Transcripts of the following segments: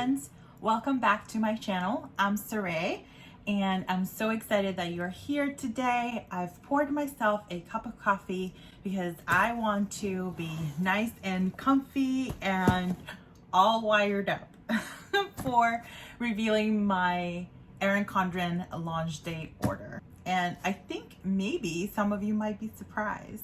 friends, welcome back to my channel. I'm Saray and I'm so excited that you're here today. I've poured myself a cup of coffee because I want to be nice and comfy and all wired up for revealing my Erin Condren launch day order. And I think maybe some of you might be surprised.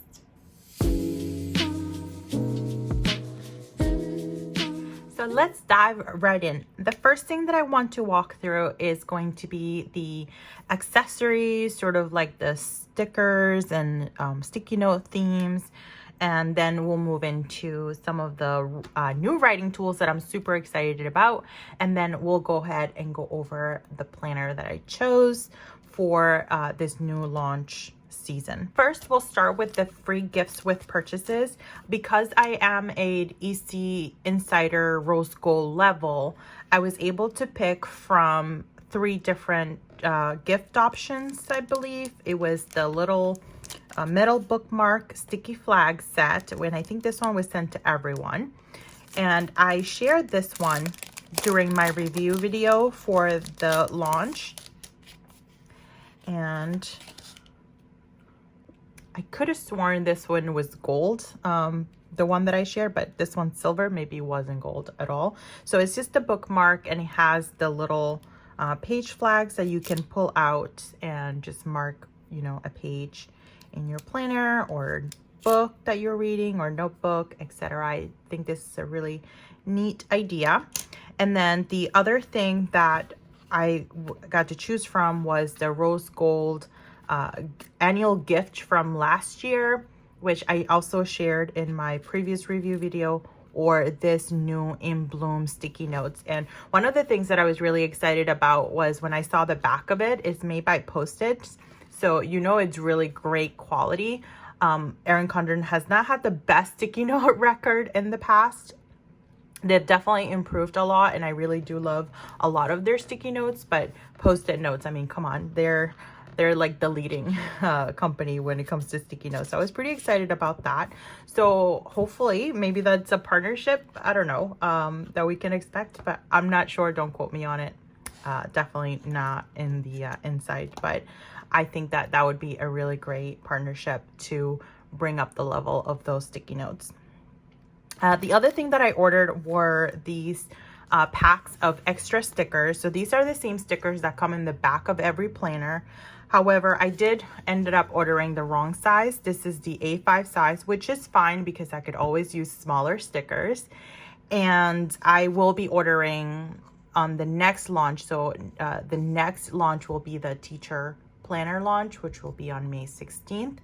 So let's dive right in. The first thing that I want to walk through is going to be the accessories, sort of like the stickers and sticky note themes. And then we'll move into some of the new writing tools that I'm super excited about. And then we'll go ahead and go over the planner that I chose for this new launch season. First, we'll start with the free gifts with purchases. Because I am a EC Insider Rose Gold level, I was able to pick from 3 different gift options, I believe. It was the little metal bookmark sticky flag set, when I think this one was sent to everyone. And I shared this one during my review video for the launch. And I could have sworn this one was gold, the one that I shared, but this one's silver. Maybe it wasn't gold at all. So it's just a bookmark, and it has the little page flags that you can pull out and just mark, you know, a page in your planner or book that you're reading or notebook, etc. I think this is a really neat idea. And then the other thing that I got to choose from was the rose gold annual gift from last year, which I also shared in my previous review video, or this new In Bloom sticky notes. And one of the things that I was really excited about was when I saw the back of it. It's made by Post-it, so you know it's really great quality. Erin Condren has not had the best sticky note record in the past. They've definitely improved a lot, and I really do love a lot of their sticky notes, but Post-it notes, I mean, come on, they're like the leading company when it comes to sticky notes. So I was pretty excited about that. So hopefully maybe that's a partnership, I don't know, that we can expect, but I'm not sure. Don't quote me on it. Definitely not in the inside, but I think that that would be a really great partnership to bring up the level of those sticky notes. The other thing that I ordered were these packs of extra stickers. So these are the same stickers that come in the back of every planner. However, I ended up ordering the wrong size. This is the A5 size, which is fine because I could always use smaller stickers. And I will be ordering on the next launch. So the next launch will be the teacher planner launch, which will be on May 16th.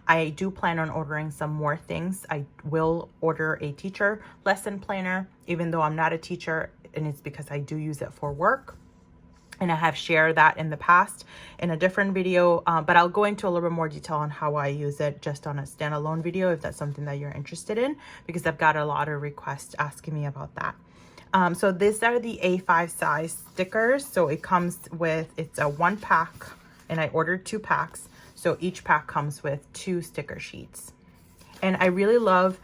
I do plan on ordering some more things. I will order a teacher lesson planner, even though I'm not a teacher, and it's because I do use it for work. And I have shared that in the past in a different video, but I'll go into a little bit more detail on how I use it just on a standalone video if that's something that you're interested in, because I've got a lot of requests asking me about that. So these are the A5 size stickers. So it comes with, it's a 1 pack, and I ordered 2 packs. So each pack comes with 2 sticker sheets. And I really love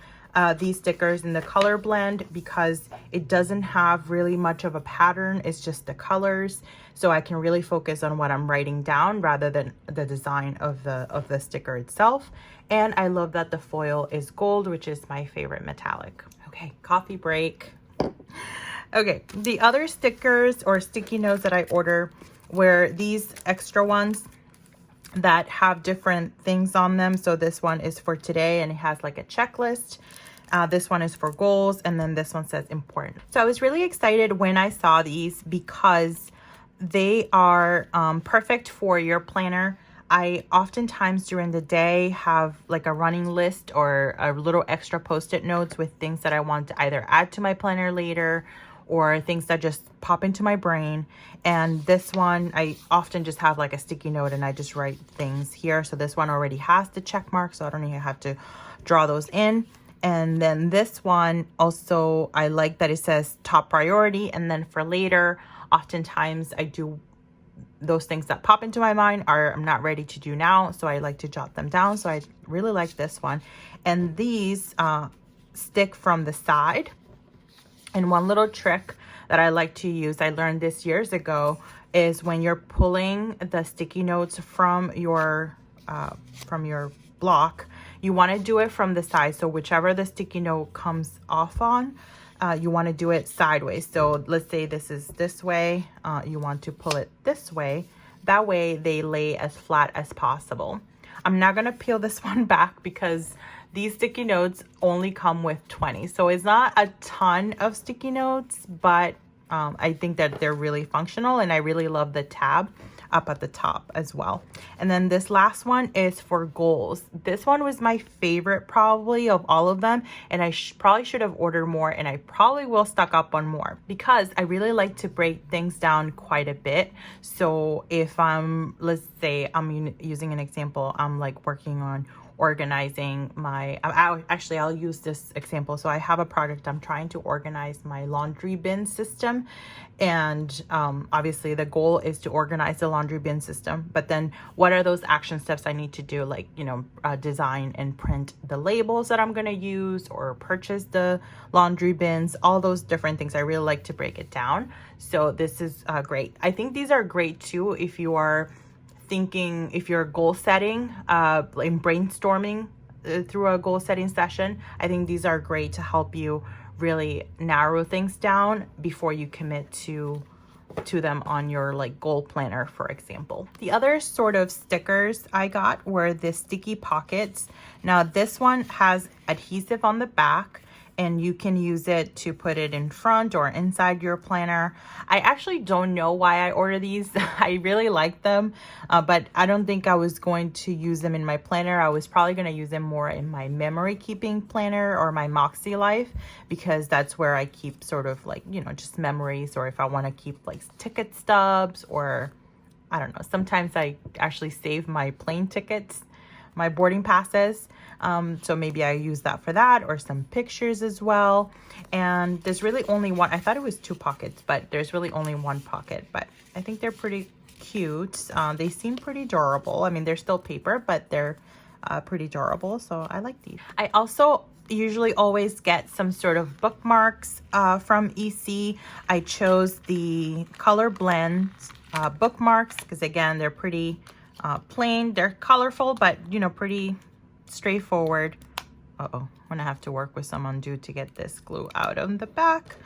these stickers in the color blend because it doesn't have really much of a pattern. It's just the colors. So I can really focus on what I'm writing down rather than the design of the sticker itself. And I love that the foil is gold, which is my favorite metallic. Okay, coffee break. Okay, the other stickers or sticky notes that I ordered were these extra ones that have different things on them. So this one is for today, and it has like a checklist. This one is for goals, and then this one says important. So I was really excited when I saw these because they are perfect for your planner. I oftentimes during the day have like a running list or a little extra Post-it notes with things that I want to either add to my planner later or things that just pop into my brain. And this one, I often just have like a sticky note and I just write things here. So this one already has the check mark, so I don't even have to draw those in. And then this one also, I like that it says top priority. And then for later, oftentimes I do those things that pop into my mind I'm not ready to do now. So I like to jot them down. So I really like this one. And these stick from the side. And one little trick that I like to use, I learned this years ago, is when you're pulling the sticky notes from your block, you want to do it from the side. So whichever the sticky note comes off on, you want to do it sideways. So let's say this is this way, you want to pull it this way. That way they lay as flat as possible. I'm not going to peel this one back because these sticky notes only come with 20. So it's not a ton of sticky notes, but I think that they're really functional, and I really love the tab up at the top as well. And then this last one is for goals. This one was my favorite probably of all of them, and I probably should have ordered more, and I probably will stock up on more because I really like to break things down quite a bit. So if let's say I'm using an example, I'm like working on organizing my, I'll use this example. So I have a project, I'm trying to organize my laundry bin system. And obviously the goal is to organize the laundry bin system. But then what are those action steps I need to do? Like, design and print the labels that I'm going to use, or purchase the laundry bins, all those different things. I really like to break it down. So this is great. I think these are great too if you are thinking, if you're goal setting, and brainstorming through a goal setting session. I think these are great to help you really narrow things down before you commit to them on your like goal planner, for example. The other sort of stickers I got were the sticky pockets. Now this one has adhesive on the back, and you can use it to put it in front or inside your planner. I actually don't know why I ordered these. I really like them, but I don't think I was going to use them in my planner. I was probably going to use them more in my memory keeping planner or my Moxie Life, because that's where I keep sort of like, just memories, or if I want to keep like ticket stubs, or I don't know. Sometimes I actually save my plane tickets, my boarding passes. So maybe I use that for that, or some pictures as well. And there's really only one. I thought it was 2 pockets, but there's really only 1 pocket. But I think they're pretty cute. They seem pretty durable. I mean, they're still paper, but they're pretty durable. So I like these. I also usually always get some sort of bookmarks from EC. I chose the Colorblends bookmarks because, again, they're pretty plain. They're colorful, but pretty straightforward. I'm gonna have to work with some undo to get this glue out of the back.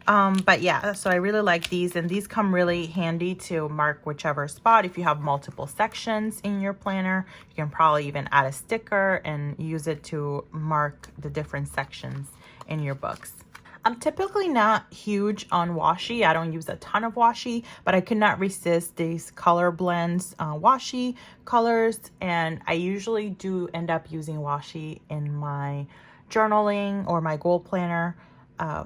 But yeah, so I really like these, and these come really handy to mark whichever spot. If you have multiple sections in your planner, you can probably even add a sticker and use it to mark the different sections in your books. I'm typically not huge on washi. I don't use a ton of washi, but I could not resist these Colorblends washi colors. And I usually do end up using washi in my journaling or my goal planner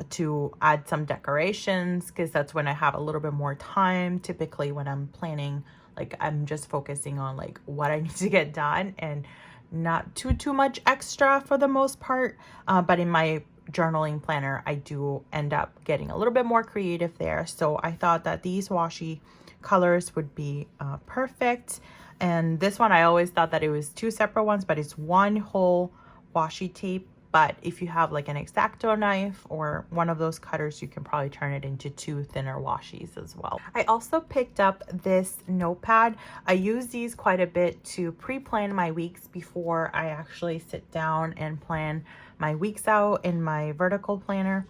to add some decorations, because that's when I have a little bit more time. Typically when I'm planning, like I'm just focusing on like what I need to get done and not too much extra for the most part. But in my journaling planner, I do end up getting a little bit more creative there. So I thought that these washi colors would be perfect. And this one, I always thought that it was 2 separate ones, but it's 1 whole washi tape. But if you have like an X-Acto knife or one of those cutters, you can probably turn it into 2 thinner washis as well. I also picked up this notepad. I use these quite a bit to pre-plan my weeks before I actually sit down and plan my weeks out in my vertical planner.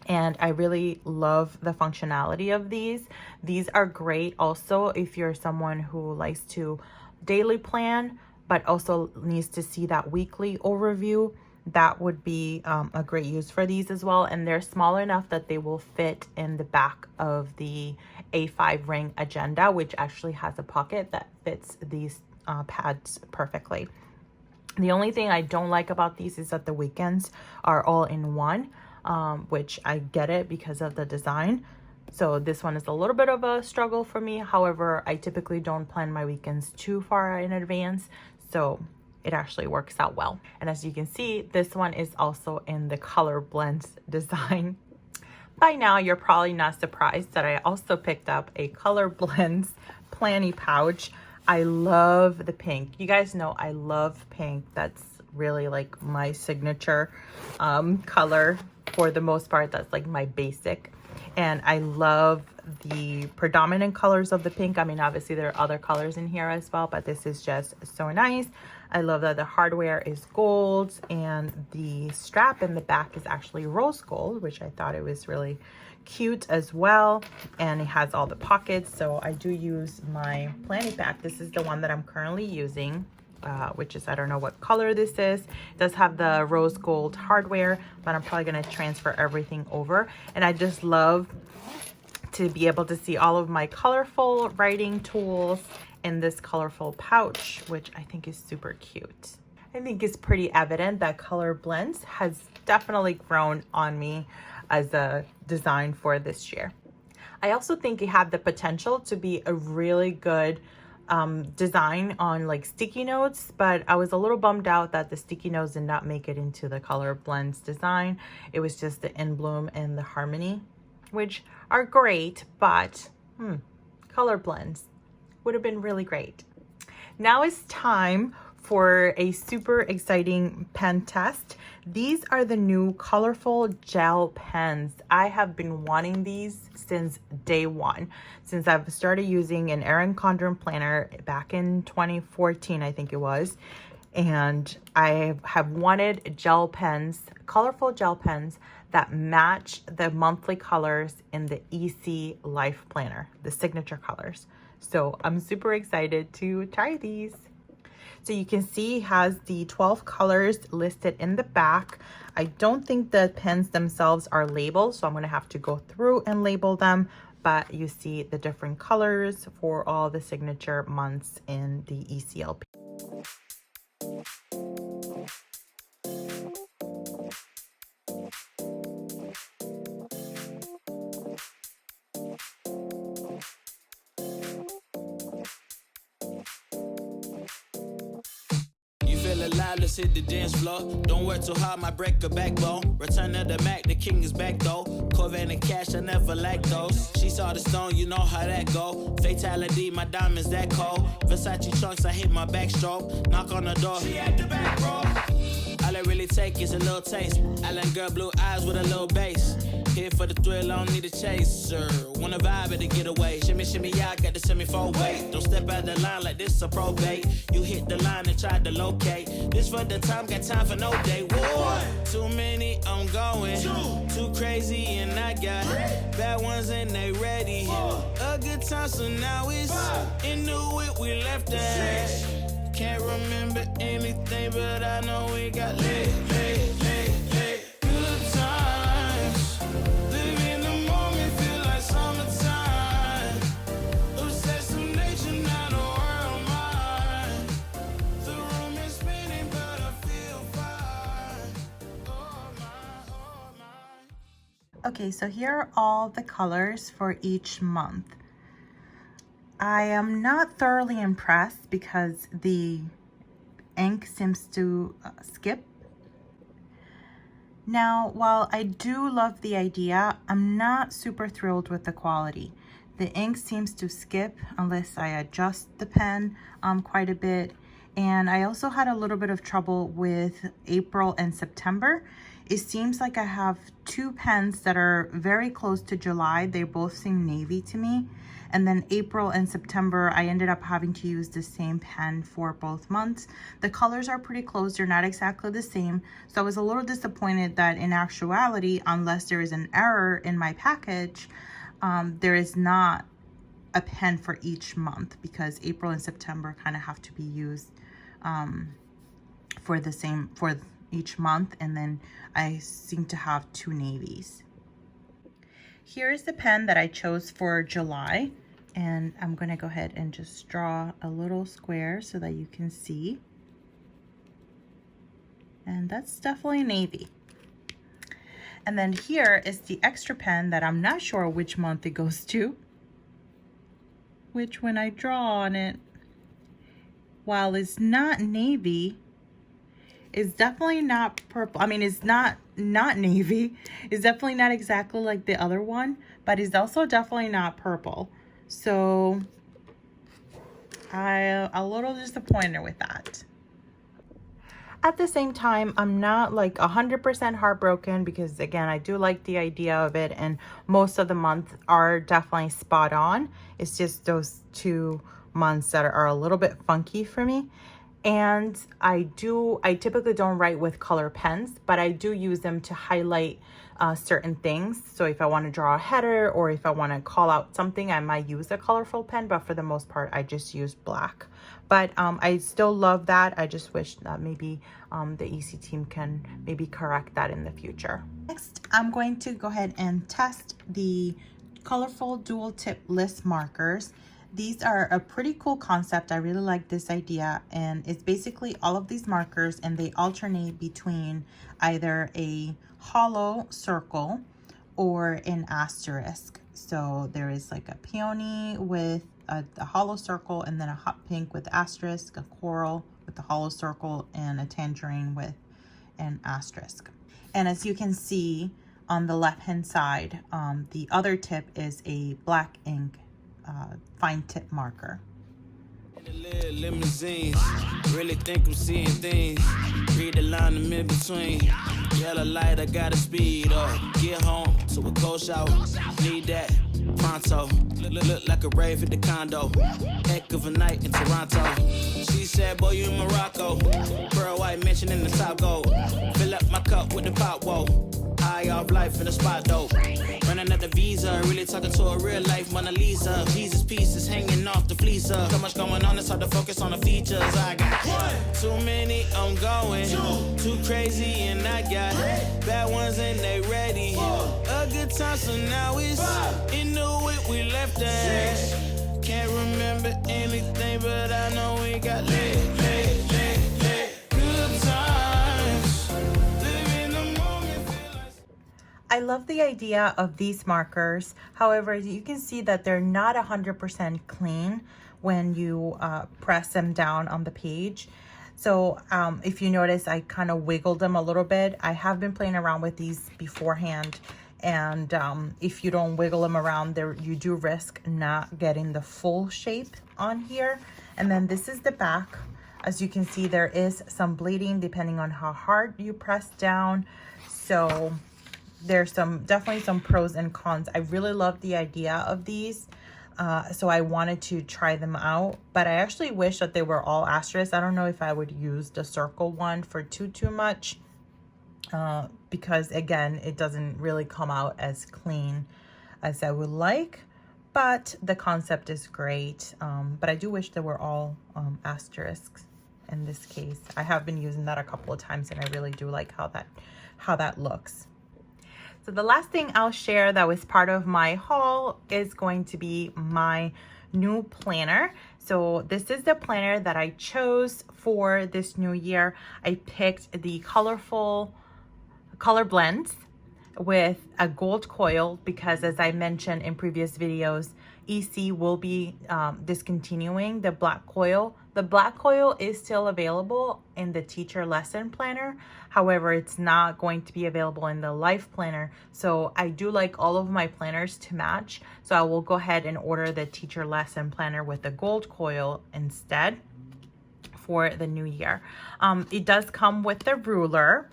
And I really love the functionality of these. These are great also if you're someone who likes to daily plan, but also needs to see that weekly overview. That would be a great use for these as well. And they're small enough that they will fit in the back of the A5 ring agenda, which actually has a pocket that fits these pads perfectly. The only thing I don't like about these is that the weekends are all in one, which I get it because of the design. So this one is a little bit of a struggle for me. However, I typically don't plan my weekends too far in advance, so it actually works out well. And as you can see, this one is also in the Colorblends design. By now, you're probably not surprised that I also picked up a Colorblends planny pouch. I love the pink. You guys know I love pink. That's really like my signature color for the most part. That's like my basic. And I love the predominant colors of the pink. I mean, obviously there are other colors in here as well, but this is just so nice. I love that the hardware is gold and the strap in the back is actually rose gold, which I thought it was really cute as well. And it has all the pockets. So I do use my planning pack. This is the one that I'm currently using. Which is, I don't know what color this is. It does have the rose gold hardware, but I'm probably going to transfer everything over. And I just love to be able to see all of my colorful writing tools in this colorful pouch, which I think is super cute. I think it's pretty evident that Colorblends has definitely grown on me as a design for this year. I also think it had the potential to be a really good design on like sticky notes, but I was a little bummed out that the sticky notes did not make it into the Colorblends design. It was just the In Bloom and the Harmony, which are great, but Colorblends would have been really great. Now it's time for a super exciting pen test. These are the new colorful gel pens. I have been wanting these since day one, since I've started using an Erin Condren planner back in 2014, I think it was. And I have wanted gel pens, colorful gel pens that match the monthly colors in the EC LifePlanner, the signature colors. So I'm super excited to try these. So you can see it has the 12 colors listed in the back. I don't think the pens themselves are labeled, so I'm going to have to go through and label them. But you see the different colors for all the signature months in the ECLP. Alive, let's hit the dance floor. Don't work too hard, my break a backbone. Return of the Mac, the king is back though. Corvette and cash, I never lack those. She saw the stone, you know how that go. Fatality, my diamonds that cold. Versace trunks, I hit my backstroke. Knock on the door, she at the back, bro. All I really take is a little taste. Island girl, blue eyes with a little bass. Here for the thrill, I don't need a chaser. Wanna vibe at the getaway. Shimmy, shimmy, yeah, I got the semi-four weight. Don't step out the line like this a probate. You hit the line and try to locate. This for the time, got time for no day. One, too many, I'm going. Too crazy and I got bad ones and they ready. A good time, so now it's into it, we left that. Can't remember anything, but I know we got lit. Good times. Live in the moment, feel like summertime. Obsessed with nature, not a world mine. The room is spinning, but I feel fine. Oh my. Okay, so here are all the colors for each month. I am not thoroughly impressed because the ink seems to skip. Now, while I do love the idea, I'm not super thrilled with the quality. The ink seems to skip unless I adjust the pen quite a bit. And I also had a little bit of trouble with April and September. It seems like I have two pens that are very close to July. They both seem navy to me. And then April and September, I ended up having to use the same pen for both months. The colors are pretty close. They're not exactly the same. So I was a little disappointed that in actuality, unless there is an error in my package, there is not a pen for each month, because April and September kind of have to be used for each month. And then I seem to have two navies. Here is the pen that I chose for July. And I'm going to go ahead and just draw a little square so that you can see. And that's definitely navy. And then here is the extra pen that I'm not sure which month it goes to, which when I draw on it, while it's not navy, it's definitely not purple. I mean, it's not navy. It's definitely not exactly like the other one, but it's also definitely not purple. So I'm a little disappointed with that. At the same time, I'm not like 100% heartbroken because again, I do like the idea of it and most of the months are definitely spot on. It's just those 2 months that are a little bit funky for me. And I typically don't write with color pens, but I do use them to highlight certain things. So if I want to draw a header or if I want to call out something, I might use a colorful pen, but for the most part, I just use black. But I still love that. I just wish that maybe the EC team can maybe correct that in the future. Next, I'm going to go ahead and test the colorful dual tip list markers. These are a pretty cool concept. I really like this idea, and it's basically all of these markers and they alternate between either a hollow circle or an asterisk. So there is like a peony with a hollow circle, and then a hot pink with asterisk, a coral with a hollow circle, and a tangerine with an asterisk. And as you can see on the left hand side, the other tip is a black ink fine tip marker. Limousines, really think I'm seeing things. Read the line in between. Yellow light, I gotta speed up. Get home to a cold shower. Need that pronto. Look like a rave at the condo. Heck of a night in Toronto. She said, boy, you in Morocco. Pearl white mention in the top gold. Fill up my cup with the pop, whoa. High off life in the spot though. Running at the visa, really talking to a real life Mona Lisa. Jesus pieces hanging off the fleecer. So much going on, it's hard to focus on the features. I got too many, I'm going too crazy, and I got bad ones and they ready. A good time, so now it's in the way we left at. Can't remember anything, but I know we got lit. Good times. I love the idea of these markers. However, you can see that they're not 100% clean when you press them down on the page. So if you notice, I kind of wiggled them a little bit. I have been playing around with these beforehand. And if you don't wiggle them around there, you do risk not getting the full shape on here. And then this is the back. As you can see, there is some bleeding depending on how hard you press down. So there's definitely some pros and cons. I really love the idea of these. So I wanted to try them out, but I actually wish that they were all asterisks. I don't know if I would use the circle one for too much. Because again, it doesn't really come out as clean as I would like, but the concept is great. But I do wish they were all asterisks in this case. I have been using that a couple of times and I really do like how that looks. So the last thing I'll share that was part of my haul is going to be my new planner. So this is the planner that I chose for this new year. I picked the Colorblends with a gold coil because, as I mentioned in previous videos, EC will be discontinuing the black coil. The black coil is still available in the teacher lesson planner. However, it's not going to be available in the LifePlanner. So I do like all of my planners to match. So I will go ahead and order the teacher lesson planner with the gold coil instead for the new year. It does come with the ruler.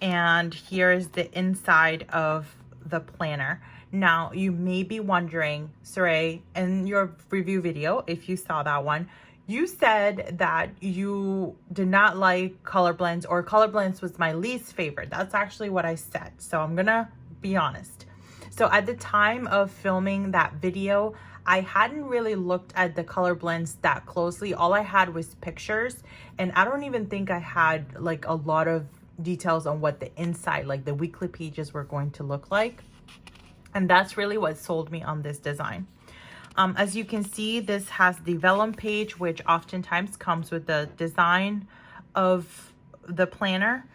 And here's the inside of the planner. Now, you may be wondering, Saray, in your review video, if you saw that one, you said that you did not like Colorblends, or Colorblends was my least favorite. That's actually what I said. So I'm gonna be honest. So at the time of filming that video, I hadn't really looked at the Colorblends that closely. All I had was pictures, and I don't even think I had like a lot of details on what the inside, like the weekly pages, were going to look like. And that's really what sold me on this design. As you can see, this has the vellum page, which oftentimes comes with the design of the planner.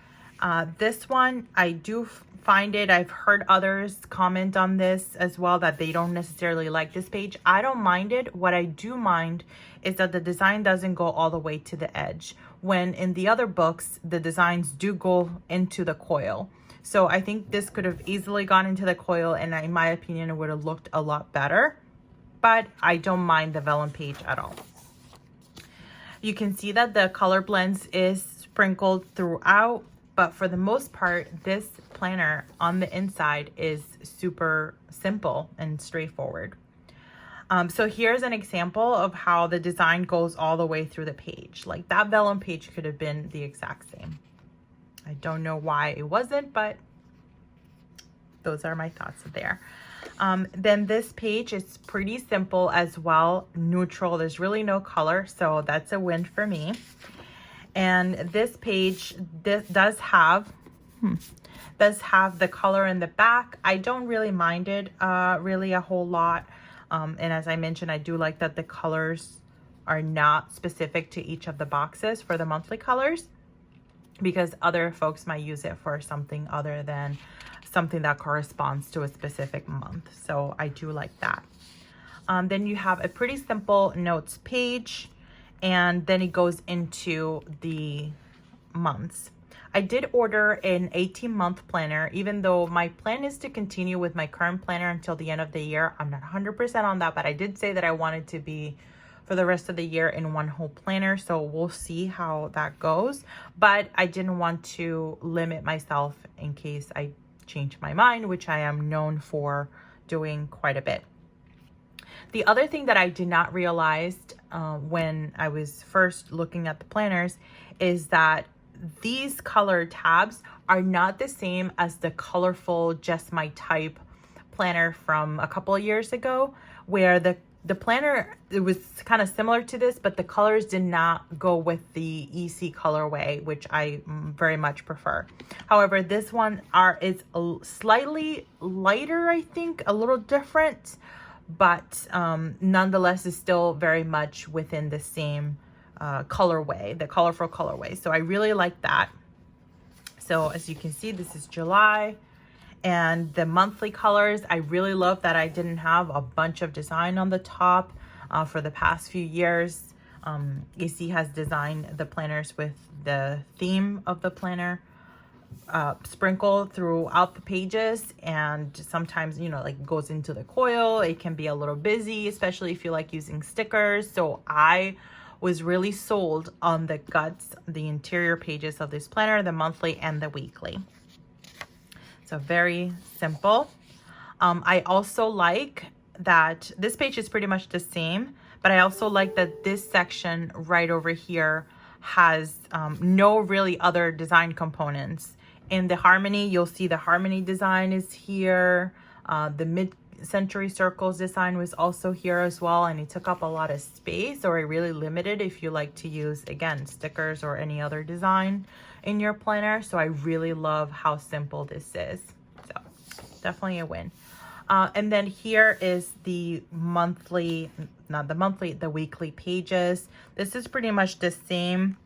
This one, I do find it, I've heard others comment on this as well, that they don't necessarily like this page. I don't mind it. What I do mind is that the design doesn't go all the way to the edge, when in the other books, the designs do go into the coil. So I think this could have easily gone into the coil, and in my opinion, it would have looked a lot better. But I don't mind the vellum page at all. You can see that the Colorblends is sprinkled throughout, but for the most part, this planner on the inside is super simple and straightforward. So here's an example of how the design goes all the way through the page. Like that vellum page could have been the exact same. I don't know why it wasn't, but those are my thoughts there. Then this page is pretty simple as well, neutral. There's really no color, so that's a win for me. And this page does have the color in the back. I don't really mind it really a whole lot. And as I mentioned, I do like that the colors are not specific to each of the boxes for the monthly colors, because other folks might use it for something other than something that corresponds to a specific month. So I do like that. Then you have a pretty simple notes page, and then it goes into the months. I did order an 18-month planner, even though my plan is to continue with my current planner until the end of the year. I'm not 100% on that, but I did say that I wanted to be for the rest of the year in one whole planner. So we'll see how that goes. But I didn't want to limit myself in case I change my mind, which I am known for doing quite a bit. The other thing that I did not realize when I was first looking at the planners is that these color tabs are not the same as the colorful Just My Type planner from a couple of years ago, where the planner, it was kind of similar to this, but the colors did not go with the EC colorway, which I very much prefer. However, this one is slightly lighter, I think, a little different, but nonetheless is still very much within the same colorway, the colorful colorway. So I really like that. So as you can see, this is July, and the monthly colors, I really love that I didn't have a bunch of design on the top for the past few years. EC has designed the planners with the theme of the planner sprinkled throughout the pages, and sometimes, you know, like goes into the coil. It can be a little busy, especially if you like using stickers. So I was really sold on the guts, the interior pages of this planner, the monthly and the weekly. So very simple. I also like that this page is pretty much the same, but I also like that this section right over here has no really other design components. In the harmony, you'll see the harmony design is here. The mid-century circles design was also here as well, and it took up a lot of space, or it really limited if you like to use, again, stickers or any other design in your planner. So I really love how simple this is. So definitely a win. And then here is the monthly, not the monthly, the weekly pages. This is pretty much the same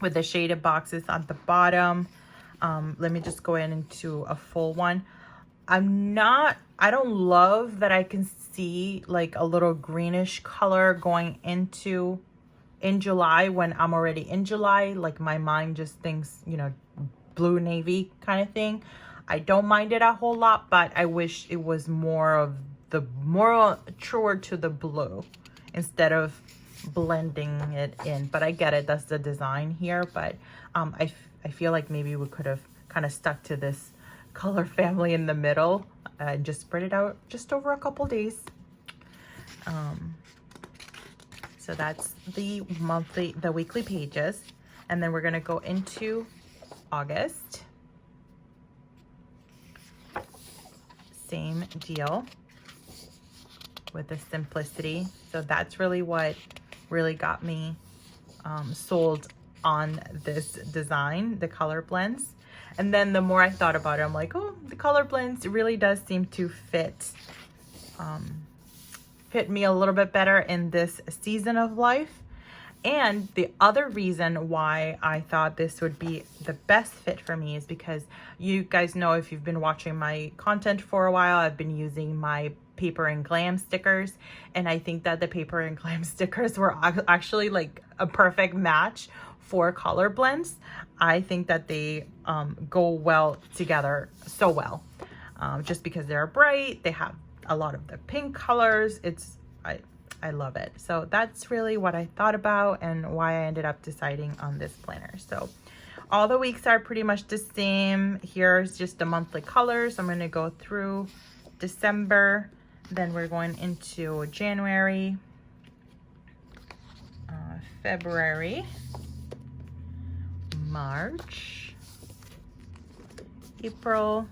with the shaded boxes at the bottom. Let me just go into a full one. I don't love that I can see like a little greenish color going into in July when I'm already in July. Like my mind just thinks, you know, blue navy kind of thing. I don't mind it a whole lot, but I wish it was more truer to the blue instead of blending it in. But I get it, that's the design here. But I feel like maybe we could have kind of stuck to this color family in the middle and just spread it out just over a couple days. So that's the weekly pages. And then we're gonna go into August. Same deal with the simplicity. So that's really what really got me sold on this design, the color blends. And then the more I thought about it, I'm like, oh, the color blends really does seem to fit me a little bit better in this season of life. And the other reason why I thought this would be the best fit for me is because you guys know, if you've been watching my content for a while, I've been using my paper and glam stickers, and I think that the paper and glam stickers were actually like a perfect match for color blends. I think that they go well together, so well, just because they're bright, they have a lot of the pink colors. I love it. So that's really what I thought about and why I ended up deciding on this planner. So all the weeks are pretty much the same. Here's just the monthly colors. I'm going to go through December, then we're going into January, February, March, April,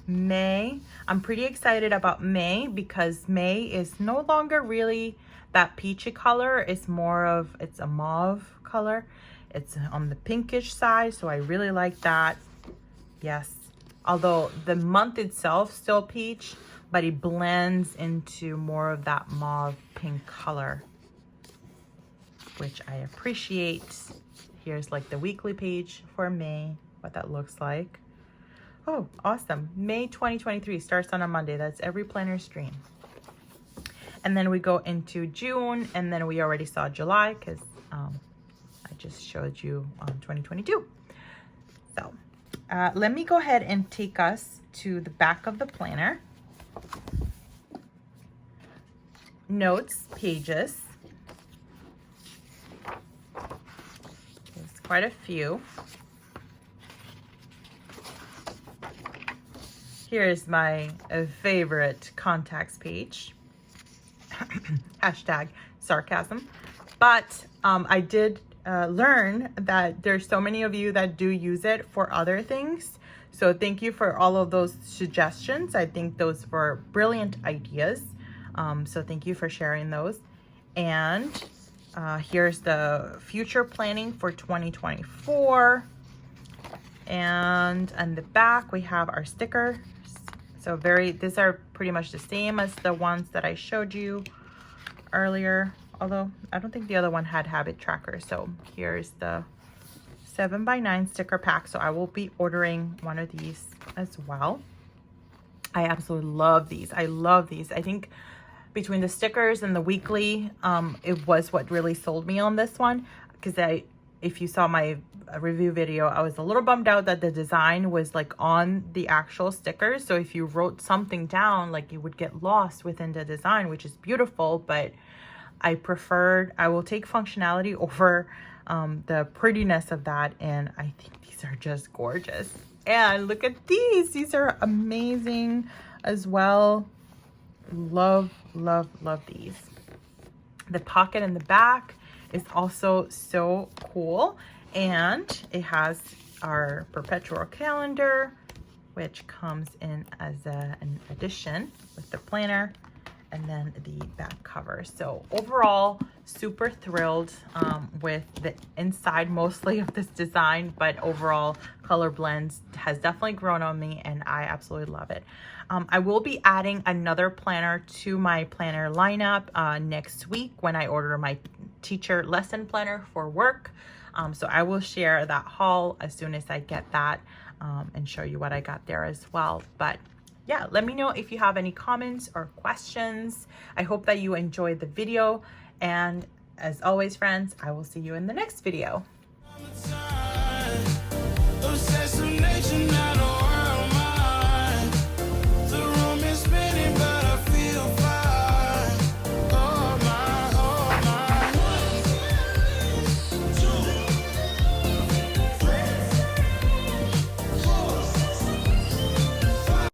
May. I'm pretty excited about May because May is no longer really that peachy color. It's more of, it's a mauve color. It's on the pinkish side, so I really like that. Yes, although the month itself still peach, but it blends into more of that mauve pink color, which I appreciate. Here's like the weekly page for May, what that looks like. Oh, awesome. May 2023 starts on a Monday. That's every planner's dream. And then we go into June, and then we already saw July because I just showed you on 2022. So let me go ahead and take us to the back of the planner. Notes, pages. There's quite a few. Here's my favorite contacts page. Hashtag sarcasm. But I did learn that there's so many of you that do use it for other things. So thank you for all of those suggestions. I think those were brilliant ideas. So thank you for sharing those. And here's the future planning for 2024. And on the back, we have our sticker. So these are pretty much the same as the ones that I showed you earlier. Although I don't think the other one had habit tracker. So here's the 7x9 sticker pack. So I will be ordering one of these as well. I absolutely love these. I love these. I think between the stickers and the weekly, it was what really sold me on this one. Because if you saw my review video, I was a little bummed out that the design was like on the actual stickers. So if you wrote something down, like it would get lost within the design, which is beautiful. But I will take functionality over the prettiness of that. And I think these are just gorgeous. And look at these. These are amazing as well. Love, love, love these. The pocket in the back is also so cool. And it has our perpetual calendar, which comes in as an addition with the planner, and then the back cover. So overall, super thrilled with the inside mostly of this design, but overall Colorblends has definitely grown on me and I absolutely love it. I will be adding another planner to my planner lineup next week when I order my teacher lesson planner for work. So I will share that haul as soon as I get that and show you what I got there as well. But yeah, let me know if you have any comments or questions. I hope that you enjoyed the video. And as always, friends, I will see you in the next video.